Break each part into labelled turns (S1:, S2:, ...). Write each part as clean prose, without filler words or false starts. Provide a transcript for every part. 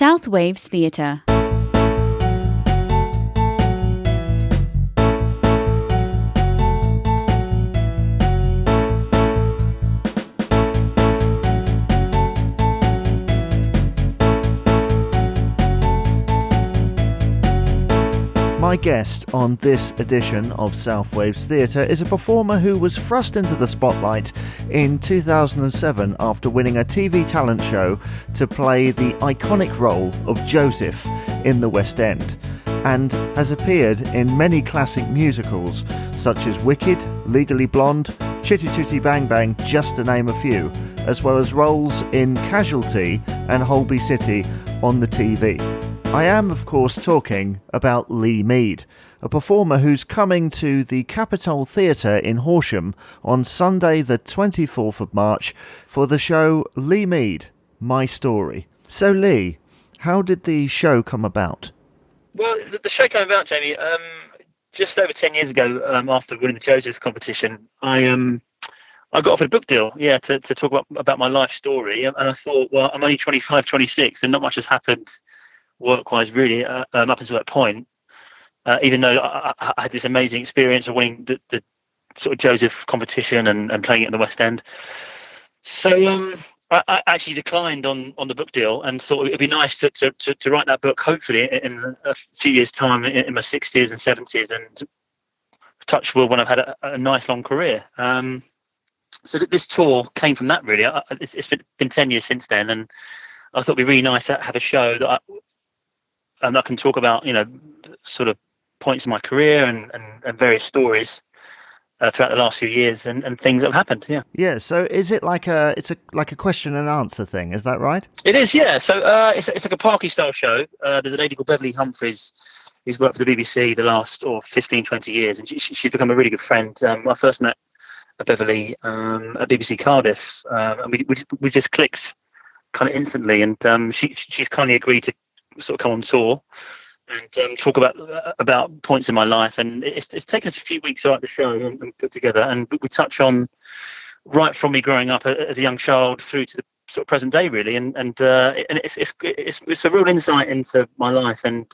S1: SouthWaves Theatre.
S2: My guest on this edition of SouthWaves Theatre is a performer who was thrust into the spotlight in 2007 after winning a TV talent show to play the iconic role of Joseph in the West End, and has appeared in many classic musicals such as Wicked, Legally Blonde, Chitty Chitty Bang Bang, just to name a few, as well as roles in Casualty and Holby City on the TV. I am, of course, talking about Lee Mead, a performer who's coming to the Capitol Theatre in Horsham on Sunday the 24th of March for the show Lee Mead, My Story. So Lee, how did the show come about?
S3: Well, the show came about, Jamie, just over 10 years ago, after winning the Joseph competition. I got offered a book deal, to talk about my life story. And I thought, well, I'm only 25, 26, and not much has happened work-wise, really, up until that point. Even though I had this amazing experience of winning the sort of Joseph competition and playing it in the West End. So I actually declined on the book deal and thought it'd be nice to write that book, hopefully, in a few years' time, in my 60s and 70s, and touch wood when I've had a nice long career. So this tour came from that, really. It's been 10 years since then, and I thought it'd be really nice to have a show that I can talk about, sort of points in my career and various stories throughout the last few years and things that have happened. Yeah.
S2: So is it like a question and answer thing? Is that right?
S3: It is. Yeah. So it's like a parky style show. There's a lady called Beverly Humphries who's worked for the BBC the last 15, 20 years, and she's become a really good friend. I first met Beverly at BBC Cardiff, and we just clicked kind of instantly, and she's kindly agreed to sort of come on tour and talk about points in my life, and it's taken us a few weeks to write the show and put together, and we touch on right from me growing up as a young child through to the sort of present day, really, and it's a real insight into my life, and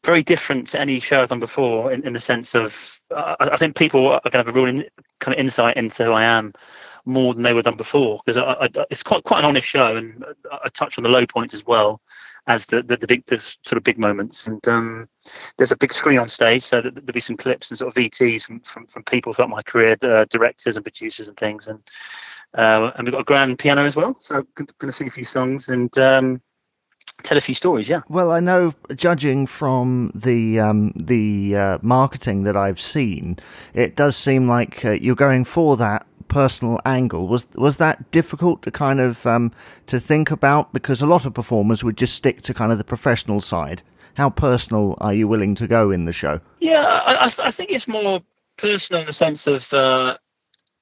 S3: very different to any show I've done before in the sense of I think people are going to have a real kind of insight into who I am more than they were done before, because it's quite an honest show, and I touch on the low points as well as the sort of big moments, and there's a big screen on stage, so there'll be some clips and sort of VTs from people throughout my career, directors and producers and things, and we've got a grand piano as well, so I'm going to sing a few songs and tell a few stories. Yeah.
S2: Well, I know, judging from the marketing that I've seen, it does seem like you're going for that personal angle. Was that difficult to kind of to think about, because a lot of performers would just stick to kind of the professional side? How personal are you willing to go in the show?
S3: I think it's more personal in the sense of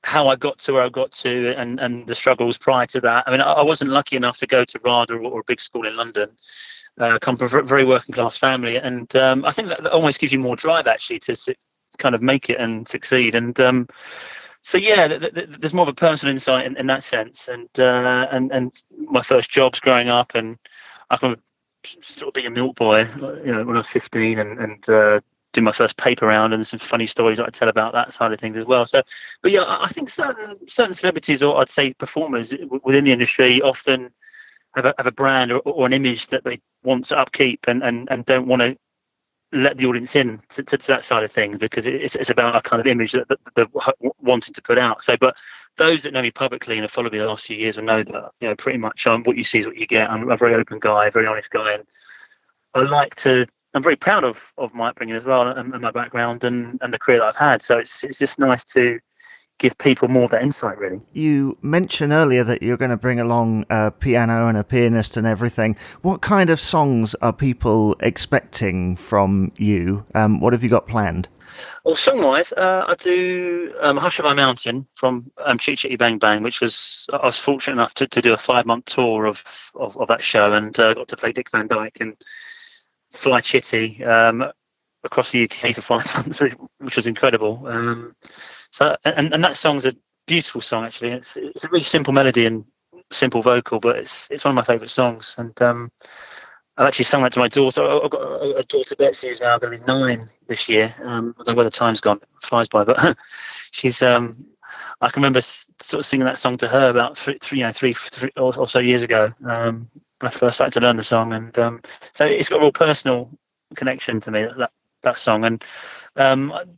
S3: how I got to where I got to, and the struggles prior to that. I mean, I wasn't lucky enough to go to RADA or a big school in London. Come from a very working class family, and I think that almost gives you more drive actually to kind of make it and succeed. And so there's more of a personal insight in that sense, and my first jobs growing up, and I can sort of being a milk boy, when I was 15, and do my first paper round, and there's some funny stories that I tell about that side of things as well. So, but I think certain celebrities, or I'd say performers within the industry, often have a brand or an image that they want to upkeep, and don't want to let the audience in to that side of things, because it's about a kind of image that they're wanting to put out. So, but those that know me publicly and have followed me the last few years will know that, pretty much what you see is what you get. I'm a very open guy, a very honest guy, and I'm very proud of my upbringing as well, and my background and the career that I've had. So it's just nice to give people more of that insight, really.
S2: You mentioned earlier that you're going to bring along a piano and a pianist and everything. What kind of songs are people expecting from you? What have you got planned?
S3: Well, song-wise, I do Hush of My Mountain from Chitty Chitty Bang Bang, which I was fortunate enough to do a 5-month tour of that show, and got to play Dick Van Dyke and fly Chitty across the UK for 5 months, which was incredible. So and that song's a beautiful song, actually. It's a really simple melody and simple vocal, but it's one of my favourite songs. And I've actually sung that to my daughter. I've got a daughter, Betsy, who's now going to be 9 this year. I don't know where the time's gone; it flies by. But she's I can remember sort of singing that song to her about three or so years ago, when I first started to learn the song, and so it's got a real personal connection to me, that song. And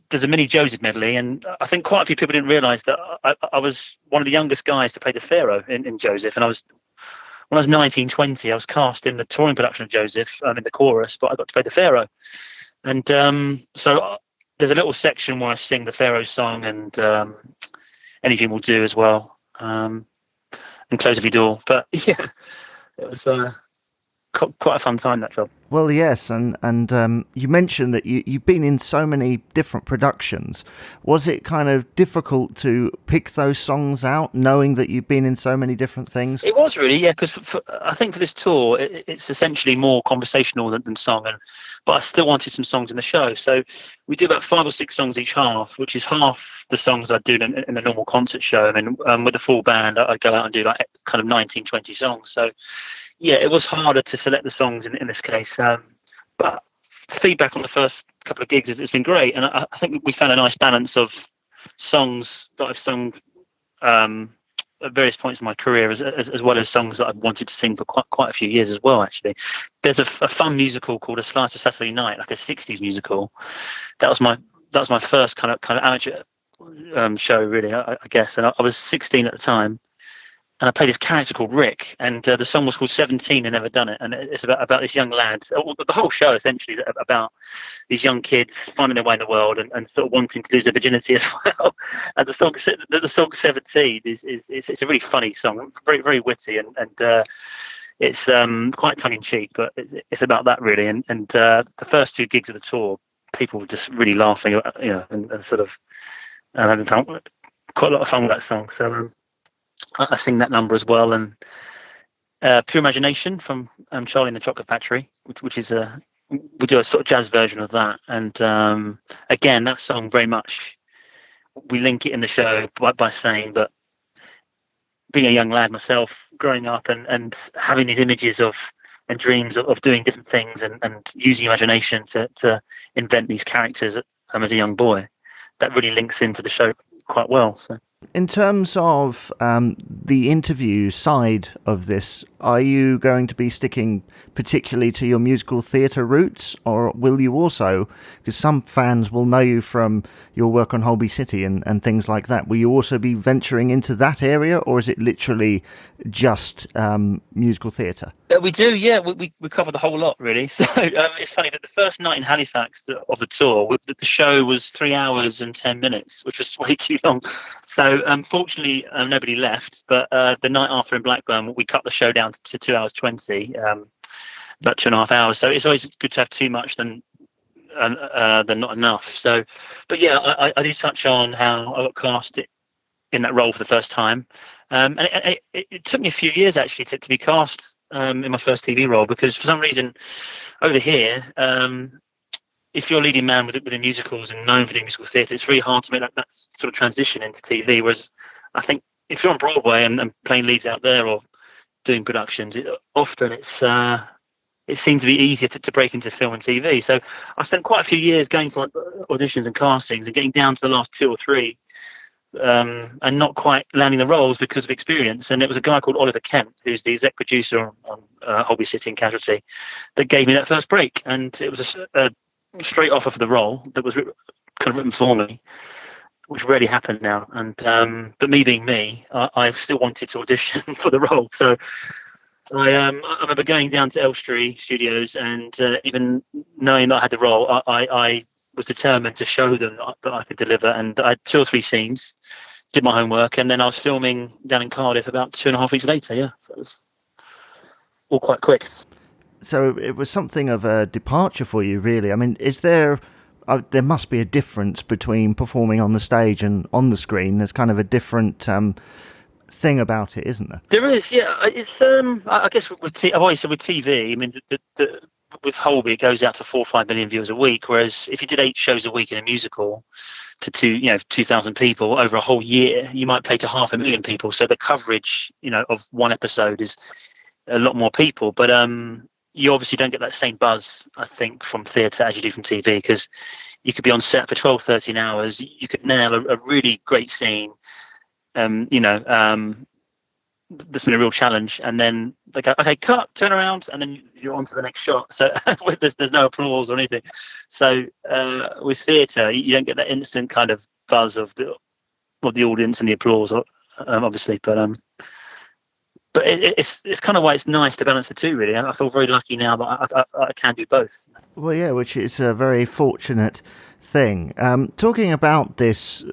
S3: there's a mini Joseph medley, and I think quite a few people didn't realise that I was one of the youngest guys to play the Pharaoh in Joseph, and when I was 19, 20, I was cast in the touring production of Joseph, in the chorus, but I got to play the Pharaoh. And so there's a little section where I sing the Pharaoh song, and Anything Will Do as well, and Close Every Door. But yeah, it was quite a fun time, that job.
S2: Well, yes, and you mentioned that you've been in so many different productions. Was it kind of difficult to pick those songs out, knowing that you've been in so many different things?
S3: It was really, yeah, because I think for this tour, it's essentially more conversational than song, but I still wanted some songs in the show. So we do about 5 or 6 songs each half, which is half the songs I do in a normal concert show. I mean, with the full band, I'd go out and do like kind of 19, 20 songs. So yeah, it was harder to select the songs in this case, but feedback on the first couple of gigs has been great, and I think we found a nice balance of songs that I've sung at various points in my career, as well as songs that I've wanted to sing for quite a few years as well. Actually, there's a fun musical called A Slice of Saturday Night, like a '60s musical. That was my first kind of amateur show, really, I guess, and I was 16 at the time. And I played this character called Rick, and the song was called 17 and Never Done It. And it's about this young lad. The whole show essentially is about these young kids finding their way in the world and sort of wanting to lose their virginity as well. And the song 17 is it's a really funny song, very, very witty, and it's quite tongue in cheek, but it's about that really. And the first 2 gigs of the tour, people were just really laughing, and sort of having quite a lot of fun with that song. So. I sing that number as well, and Pure Imagination from Charlie and the Chocolate Factory, which is we do a sort of jazz version of that. And again, that song very much, we link it in the show by saying that being a young lad myself, growing up and having these images and dreams of doing different things and using imagination to invent these characters as a young boy, that really links into the show quite well. So.
S2: In terms of the interview side of this, are you going to be sticking particularly to your musical theatre roots, or will you also, because some fans will know you from your work on Holby City and things like that, will you also be venturing into that area, or is it literally just musical theatre?
S3: We do, yeah. We cover the whole lot, really. So it's funny that the first night in Halifax of the tour, the show was 3 hours and 10 minutes, which was way too long. So unfortunately, nobody left. But the night after in Blackburn, we cut the show down to 2 hours 20, about 2.5 hours. So it's always good to have too much than not enough. So, but yeah, I do touch on how I got cast in that role for the first time, and it took me a few years actually to be cast in my first TV role, because for some reason over here, if you're a leading man within musicals and known for doing musical theatre, it's really hard to make that sort of transition into TV. Whereas I think if you're on Broadway and playing leads out there or doing productions, it seemed to be easier to break into film and TV. So I spent quite a few years going to like auditions and castings and getting down to the last 2 or 3, and not quite landing the roles because of experience. And it was a guy called Oliver Kent, who's the exec producer on Holby City and Casualty, that gave me that first break. And it was a straight offer for the role that was kind of written for me, which rarely happened now. And but me being me, I still wanted to audition for the role. So I remember going down to Elstree Studios, and even knowing that I had the role, I was determined to show them that I could deliver. And I had 2 or 3 scenes, did my homework, and then I was filming down in Cardiff about 2.5 weeks later. Yeah, so it was all quite quick.
S2: So it was something of a departure for you, really. I mean, is there must be a difference between performing on the stage and on the screen? There's kind of a different thing about it, isn't there?
S3: There is, yeah. It's I guess I've always said with TV. I mean, with Holby, it goes out to 4 or 5 million viewers a week. Whereas if you did 8 shows a week in a musical to 2,000 people over a whole year, you might play to 500,000 people. So the coverage, of one episode is a lot more people. But you obviously don't get that same buzz, I think, from theatre as you do from TV, because you could be on set for 12, 13 hours. You could nail a really great scene. That's been a real challenge, and then they go, okay, cut, turn around, and then you're on to the next shot. So there's no applause or anything. So with theatre, you don't get that instant kind of buzz of the audience and the applause, obviously. But it's kind of why it's nice to balance the two. Really, I feel very lucky now that I can do both.
S2: Well, yeah, which is a very fortunate thing. Talking about this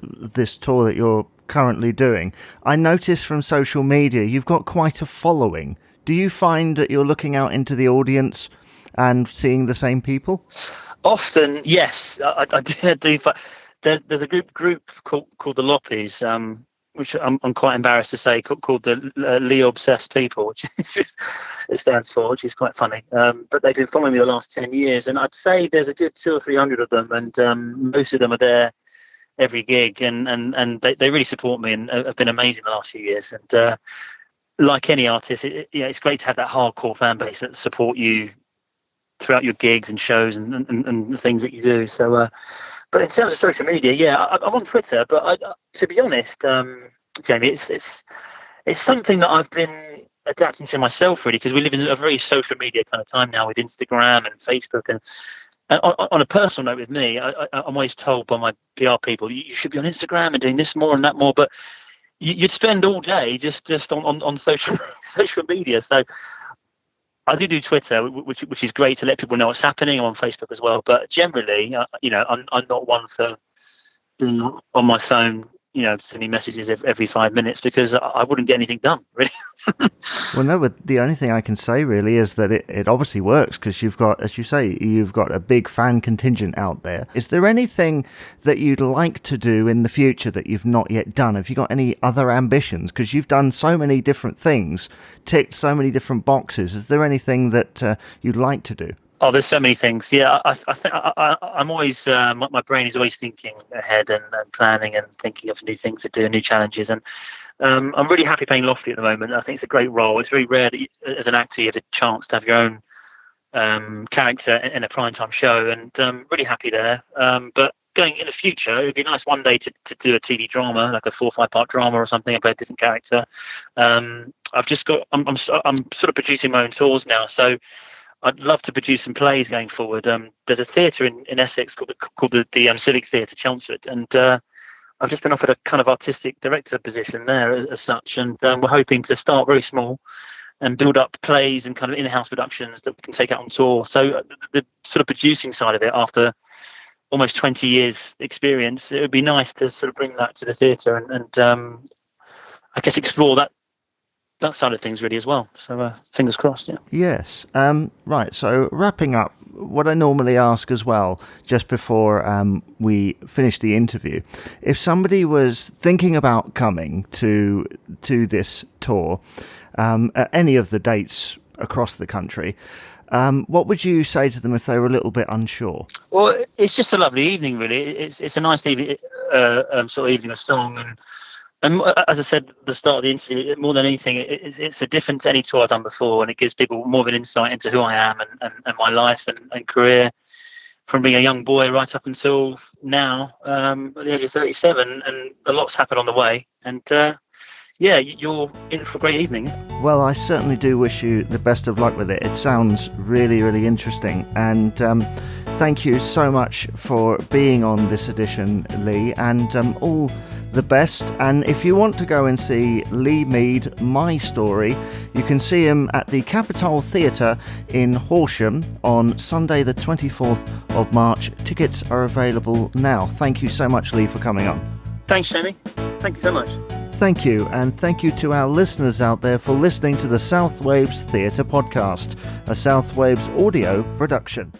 S2: tour that you're currently doing, I notice from social media you've got quite a following. Do you find that you're looking out into the audience and seeing the same people?
S3: Often, yes. I do. There's a group called the Loppies, which I'm quite embarrassed to say, called the Lee Obsessed People, which it stands for, which is quite funny. But they've been following me the last 10 years, and I'd say there's a good 200 or 300 of them, and most of them are there every gig, and they really support me and have been amazing the last few years. And like any artist, it's great to have that hardcore fan base that support you throughout your gigs and shows and the things that you do. So, but in terms of social media, I'm on Twitter, but to be honest, Jamie, it's something that I've been adapting to myself, really, because we live in a very social media kind of time now with Instagram and Facebook. And on a personal note with me, I'm always told by my PR people, you should be on Instagram and doing this more and that more, but you'd spend all day just on social media. So I do Twitter, which is great to let people know what's happening. I'm on Facebook as well, but generally, I'm not one for being on my phone, sending messages every 5 minutes, because I wouldn't get anything done, really.
S2: Well, no, but the only thing I can say really is that it obviously works, because you've got, as you say, you've got a big fan contingent out there. Is there anything that you'd like to do in the future that you've not yet done? Have you got any other ambitions? Because you've done so many different things, ticked so many different boxes. Is there anything that you'd like to do?
S3: Oh, there's so many things. Yeah, I think I'm always, my brain is always thinking ahead and planning and thinking of new things to do and new challenges. And I'm really happy playing Lofty at the moment. I think it's a great role. It's very rare that as an actor you have a chance to have your own character in a primetime show, and I'm really happy there. But going in the future, it would be nice one day to do a TV drama, like a 4 or 5 part drama or something. I play a different character. I'm sort of producing my own tours now, so I'd love to produce some plays going forward. There's a theatre in Essex called the Civic Theatre, Chelmsford, and I've just been offered a kind of artistic director position there as such, and we're hoping to start very small and build up plays and kind of in-house productions that we can take out on tour. So the sort of producing side of it, after almost 20 years experience, it would be nice to sort of bring that to the theatre and I guess explore that side of things really as well. So fingers crossed. Yeah.
S2: Yes. Right. So wrapping up, what I normally ask as well, just before we finish the interview, if somebody was thinking about coming to this tour at any of the dates across the country, what would you say to them if they were a little bit unsure?
S3: Well, it's just a lovely evening, really. It's a nice evening, sort of evening of song. And as I said at the start of the interview, more than anything, it's a different to any tour I've done before, and it gives people more of an insight into who I am and my life and career, from being a young boy right up until now, at the age of 37, and a lot's happened on the way. And you're in for a great evening.
S2: Well, I certainly do wish you the best of luck with it. It sounds really, really interesting. And thank you so much for being on this edition, Lee, and all the best. And if you want to go and see Lee Mead, My Story, you can see him at the Capitol Theatre in Horsham on Sunday the 24th of March. Tickets are available now. Thank you so much, Lee, for coming on.
S3: Thanks, Jamie. Thank you so much.
S2: Thank you, and thank you to our listeners out there for listening to the SouthWaves Theatre Podcast, a SouthWaves audio production.